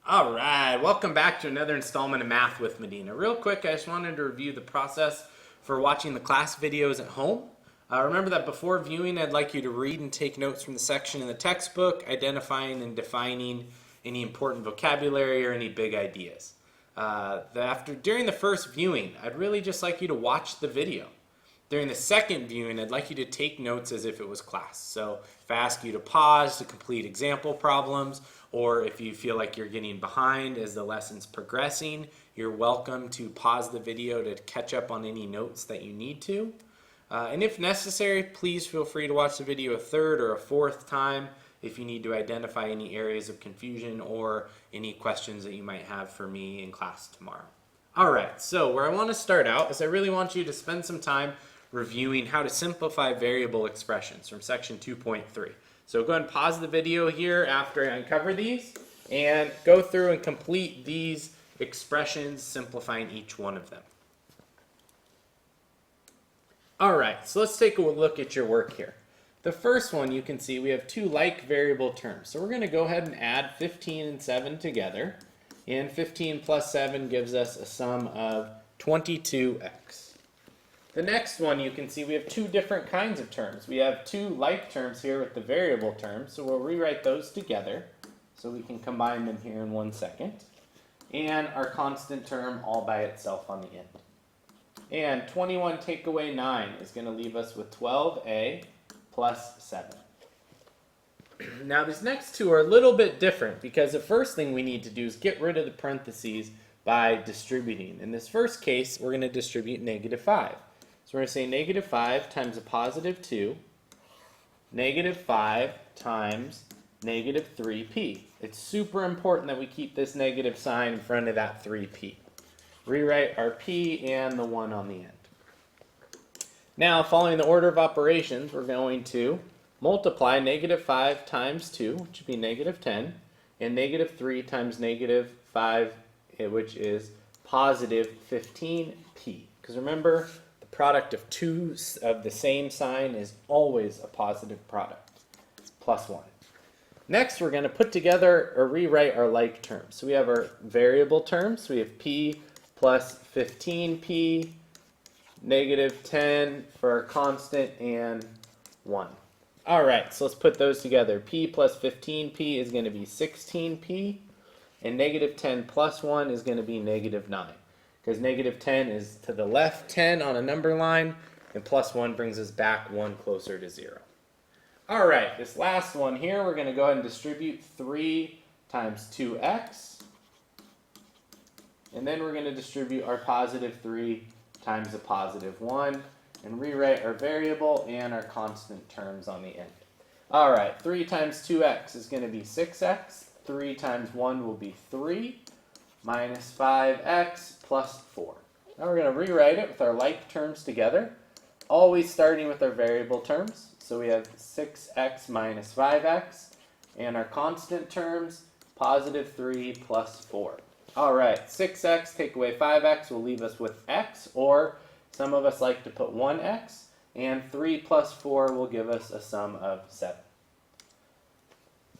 All right, welcome back to another installment of Math with Medina. Real quick, I just wanted to review the process for watching the class videos at home. Remember that before viewing, I'd like you to read and take notes from the section in the textbook, identifying and defining any important vocabulary or any big ideas. During the first viewing, I'd really just like you to watch the video. During the second viewing, I'd like you to take notes as if it was class. So if I ask you to pause to complete example problems, or if you feel like you're getting behind as the lesson's progressing, you're welcome to pause the video to catch up on any notes that you need to. And if necessary, please feel free to watch the video a third or a fourth time if you need to identify any areas of confusion or any questions that you might have for me in class tomorrow. All right, so where I want to start out is I really want you to spend some time reviewing how to simplify variable expressions from section 2.3. So go ahead and pause the video here after I uncover these and go through and complete these expressions, simplifying each one of them. All right, so let's take a look at your work here. The first one, you can see we have two like variable terms. So we're going to go ahead and add 15 and 7 together. And 15 plus 7 gives us a sum of 22x. The next one, you can see we have two different kinds of terms. We have two like terms here with the variable terms, so we'll rewrite those together so we can combine them here in 1 second. And our constant term all by itself on the end. And 21 take away 9 is going to leave us with 12a plus 7. Now these next two are a little bit different because the first thing we need to do is get rid of the parentheses by distributing. In this first case, we're going to distribute negative 5. So we're going to say negative 5 times a positive 2, negative 5 times negative 3p. It's super important that we keep this negative sign in front of that 3p. Rewrite our p and the 1 on the end. Now, following the order of operations, we're going to multiply negative 5 times 2, which would be negative 10, and negative 3 times negative 5, which is positive 15p. Because remember, the product of two of the same sign is always a positive product. It's plus 1. Next, we're going to put together or rewrite our like terms. So we have our variable terms. So we have p plus 15p, negative 10 for our constant, and 1. All right, so let's put those together. P plus 15p is going to be 16p, and negative 10 plus 1 is going to be negative 9. Because negative 10 is to the left 10 on a number line, and plus 1 brings us back 1 closer to 0. All right, this last one here, we're going to go ahead and distribute 3 times 2x. And then we're going to distribute our positive 3 times a positive 1 and rewrite our variable and our constant terms on the end. All right, 3 times 2x is going to be 6x. 3 times 1 will be 3 minus 5x plus 4. Now we're going to rewrite it with our like terms together, always starting with our variable terms. So we have 6x minus 5x, and our constant terms, positive 3 plus 4. All right, 6x take away 5x will leave us with x, or some of us like to put 1x, and 3 plus 4 will give us a sum of 7.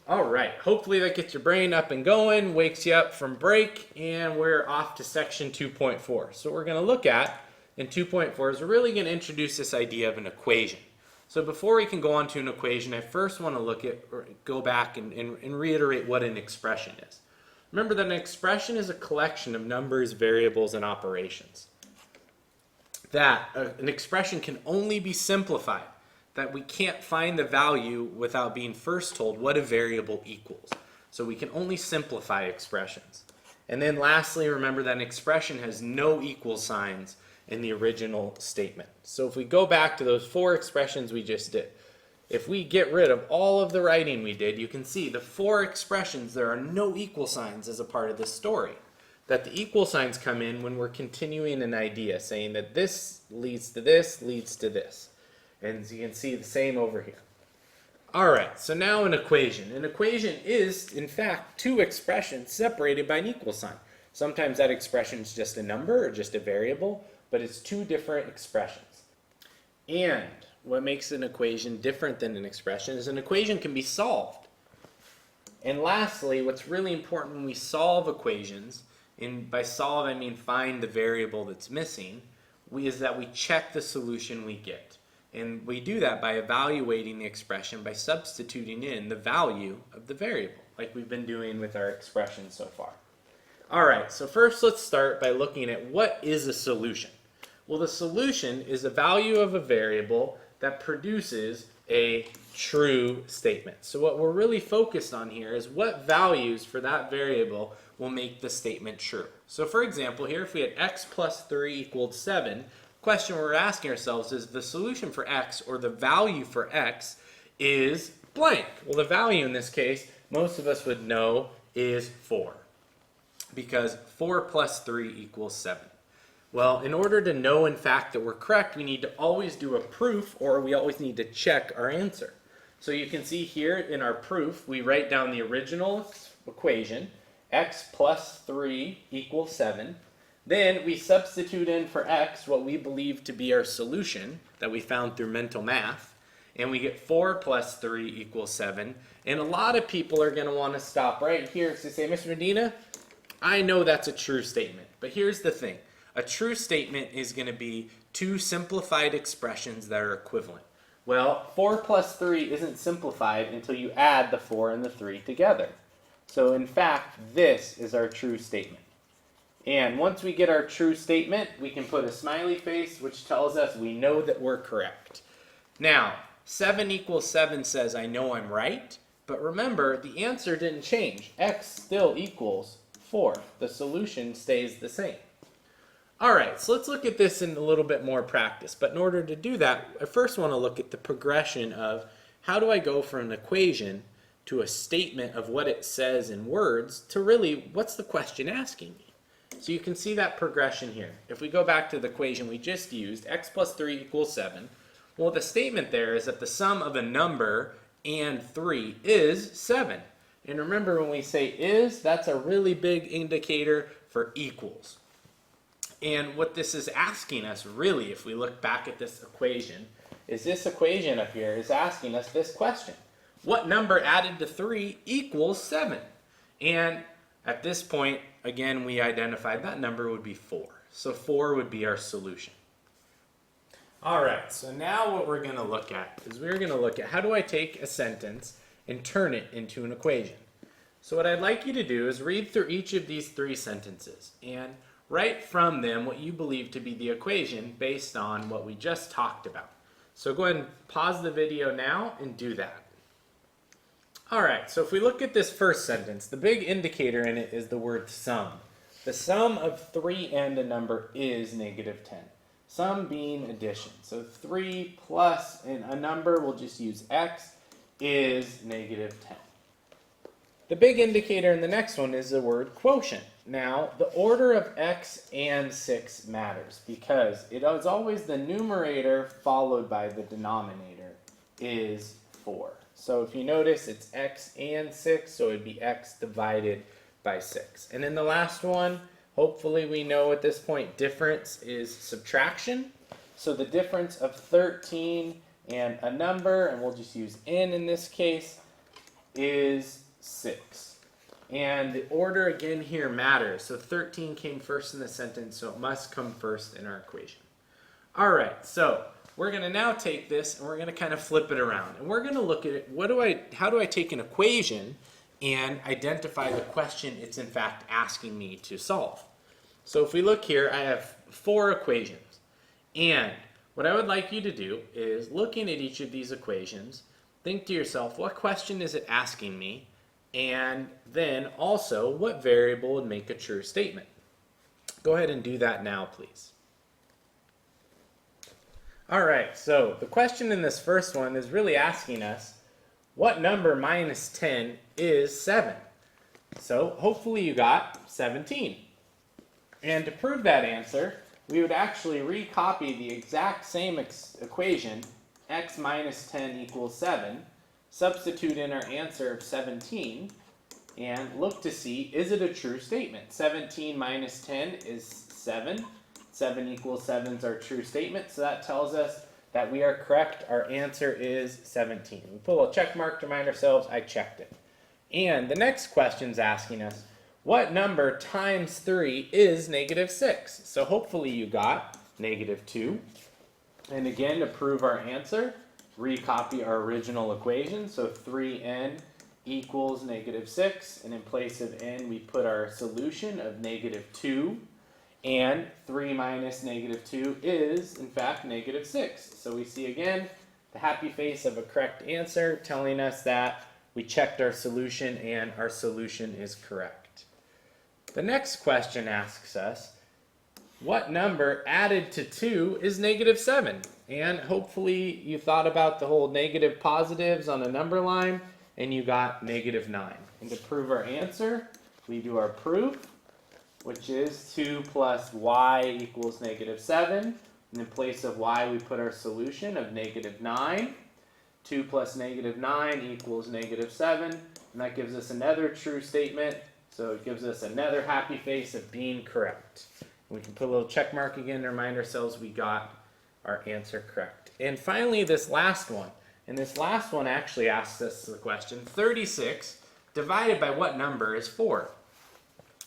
All right, hopefully that gets your brain up and going, wakes you up from break, and we're off to section 2.4. So what we're going to look at in 2.4 is we're really going to introduce this idea of an equation. So before we can go on to an equation, I first want to go back and reiterate what an expression is. Remember that an expression is a collection of numbers, variables, and operations. That an expression can only be simplified, that we can't find the value without being first told what a variable equals. So we can only simplify expressions. And then lastly, remember that an expression has no equal signs in the original statement. So if we go back to those 4 expressions we just did, if we get rid of all of the writing we did, you can see the 4 expressions, there are no equal signs as a part of this story. That the equal signs come in when we're continuing an idea, saying that this leads to this, leads to this. And as you can see, the same over here. All right, so now an equation. An equation is, in fact, 2 expressions separated by an equal sign. Sometimes that expression is just a number or just a variable, but it's 2 different expressions. And what makes an equation different than an expression is an equation can be solved. And lastly, what's really important when we solve equations, and by solve I mean find the variable that's missing, is that we check the solution we get. And we do that by evaluating the expression by substituting in the value of the variable, like we've been doing with our expressions so far. All right, so first let's start by looking at what is a solution. Well, the solution is a value of a variable that produces a true statement. So what we're really focused on here is what values for that variable will make the statement true. So for example, here if we had x plus 3 equaled 7, the question we're asking ourselves is the solution for x, or the value for x, is blank. Well, the value in this case, most of us would know, is 4. Because 4 plus 3 equals 7. Well, in order to know in fact that we're correct, we need to always do a proof, or we always need to check our answer. So you can see here in our proof, we write down the original equation, x plus 3 equals 7. Then we substitute in for x what we believe to be our solution that we found through mental math, and we get 4 plus 3 equals 7. And a lot of people are going to want to stop right here to say, Mr. Medina, I know that's a true statement, but here's the thing. A true statement is going to be two simplified expressions that are equivalent. Well, 4 plus 3 isn't simplified until you add the 4 and the 3 together. So in fact, this is our true statement. And once we get our true statement, we can put a smiley face, which tells us we know that we're correct. Now, 7 equals 7 says I know I'm right, but remember, the answer didn't change. X still equals 4. The solution stays the same. All right, so let's look at this in a little bit more practice. But in order to do that, I first want to look at the progression of how do I go from an equation to a statement of what it says in words to really what's the question asking me. So you can see that progression here. If we go back to the equation we just used, x plus 3 equals 7. Well, the statement there is that the sum of a number and 3 is 7. And remember, when we say is, that's a really big indicator for equals. And what this is asking us, really, if we look back at this equation, is this equation up here is asking us this question. What number added to 3 equals 7? And at this point, again, we identified that number would be 4. So 4 would be our solution. All right, so now what we're going to look at is we're going to look at how do I take a sentence and turn it into an equation. So what I'd like you to do is read through each of these 3 sentences and write from them what you believe to be the equation based on what we just talked about. So go ahead and pause the video now and do that. All right, so if we look at this first sentence, the big indicator in it is the word sum. The sum of 3 and a number is negative 10. Sum being addition. So 3 plus a number, we'll just use x, is negative 10. The big indicator in the next one is the word quotient. Now, the order of x and 6 matters because it is always the numerator followed by the denominator is 4. So if you notice, it's x and 6, so it would be x divided by 6. And then the last one, hopefully we know at this point, difference is subtraction. So the difference of 13 and a number, and we'll just use n in this case, is 6. And the order again here matters. So 13 came first in the sentence, so it must come first in our equation. All right, so we're going to now take this and we're going to kind of flip it around. And we're going to look at it, how do I take an equation and identify the question it's in fact asking me to solve. So if we look here, I have 4 equations. And what I would like you to do is, looking at each of these equations, think to yourself, what question is it asking me? And then also, what variable would make a true statement? Go ahead and do that now, please. All right, so the question in this first one is really asking us, what number minus 10 is 7? So hopefully you got 17. And to prove that answer, we would actually recopy the exact same equation, x minus 10 equals 7, substitute in our answer of 17, and look to see, is it a true statement? 17 minus 10 is 7. 7 equals 7 is our true statement, so that tells us that we are correct. Our answer is 17. We put a little check mark to remind ourselves, I checked it. And the next question is asking us, what number times 3 is negative 6? So hopefully you got negative 2. And again, to prove our answer, recopy our original equation. So 3n equals negative 6. And in place of n, we put our solution of negative 2. And 3 minus negative 2 is, in fact, negative 6. So we see again the happy face of a correct answer telling us that we checked our solution and our solution is correct. The next question asks us, what number added to 2 is negative 7? And hopefully you thought about the whole negative positives on a number line and you got negative 9. And to prove our answer, we do our proof, which is 2 plus y equals negative 7. And in place of y, we put our solution of negative 9. 2 plus negative 9 equals negative 7. And that gives us another true statement. So it gives us another happy face of being correct. And we can put a little check mark again to remind ourselves we got our answer correct. And finally, this last one. And this last one actually asks us the question, 36 divided by what number is 4?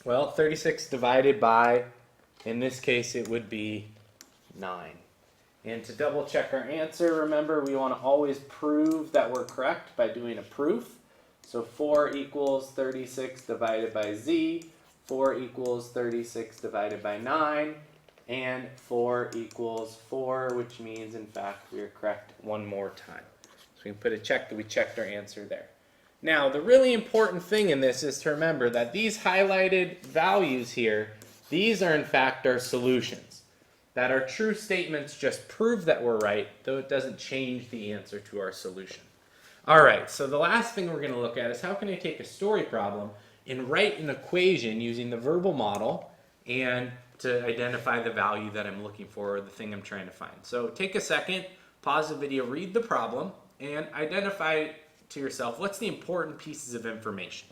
Well, 36 divided by, in this case, it would be 9. And to double check our answer, remember, we want to always prove that we're correct by doing a proof. So 4 equals 36 divided by z, 4 equals 36 divided by 9, and 4 equals 4, which means, in fact, we are correct one more time. So we can put a check that we checked our answer there. Now, the really important thing in this is to remember that these highlighted values here, these are, in fact, our solutions. That our true statements just prove that we're right, though it doesn't change the answer to our solution. All right, so the last thing we're going to look at is how can I take a story problem and write an equation using the verbal model and to identify the value that I'm looking for or the thing I'm trying to find. So take a second, pause the video, read the problem, and identify to yourself what's the important pieces of information.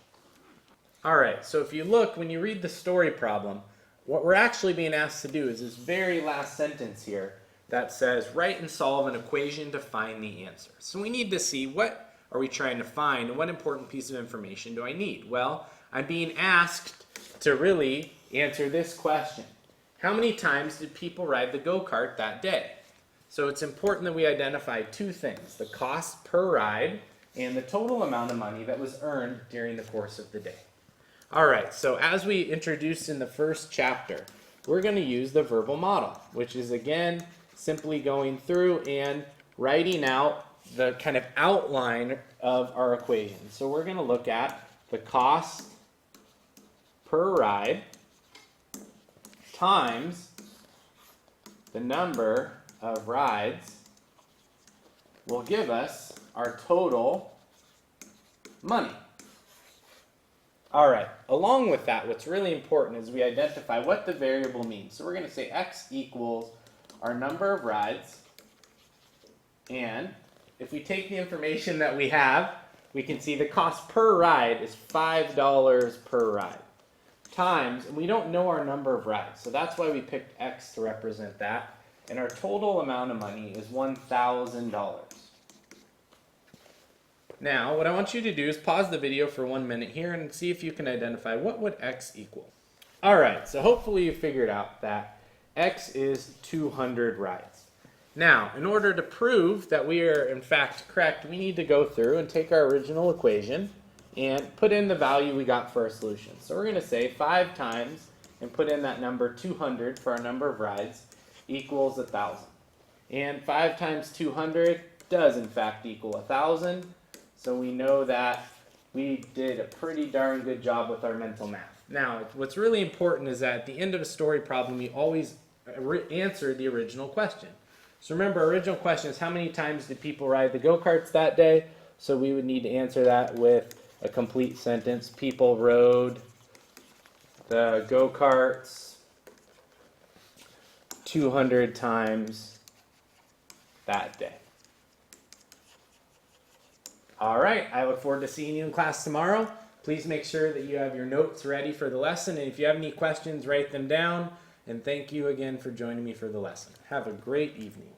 All right, so if you look, when you read the story problem, what we're actually being asked to do is this very last sentence here that says, write and solve an equation to find the answer. So we need to see what are we trying to find and what important piece of information do I need? Well, I'm being asked to really answer this question. How many times did people ride the go-kart that day? So it's important that we identify two things, the cost per ride and the total amount of money that was earned during the course of the day. All right, so as we introduced in the first chapter, we're going to use the verbal model, which is, again, simply going through and writing out the kind of outline of our equation. So we're going to look at the cost per ride times the number of rides will give us our total money. All right, along with that, what's really important is we identify what the variable means. So we're going to say x equals our number of rides, and if we take the information that we have, we can see the cost per ride is $5 per ride, times, and we don't know our number of rides, so that's why we picked x to represent that, and our total amount of money is $1,000. Now, what I want you to do is pause the video for 1 minute here and see if you can identify what would x equal. All right, so hopefully you figured out that x is 200 rides. Now, in order to prove that we are in fact correct, we need to go through and take our original equation and put in the value we got for our solution. So we're going to say 5 times and put in that number 200 for our number of rides equals 1,000. And 5 times 200 does in fact equal 1,000. So we know that we did a pretty darn good job with our mental math. Now, what's really important is that at the end of a story problem, we always answer the original question. So remember, our original question is how many times did people ride the go-karts that day? So we would need to answer that with a complete sentence. People rode the go-karts 200 times that day. All right, I look forward to seeing you in class tomorrow. Please make sure that you have your notes ready for the lesson, and if you have any questions, write them down. And thank you again for joining me for the lesson. Have a great evening.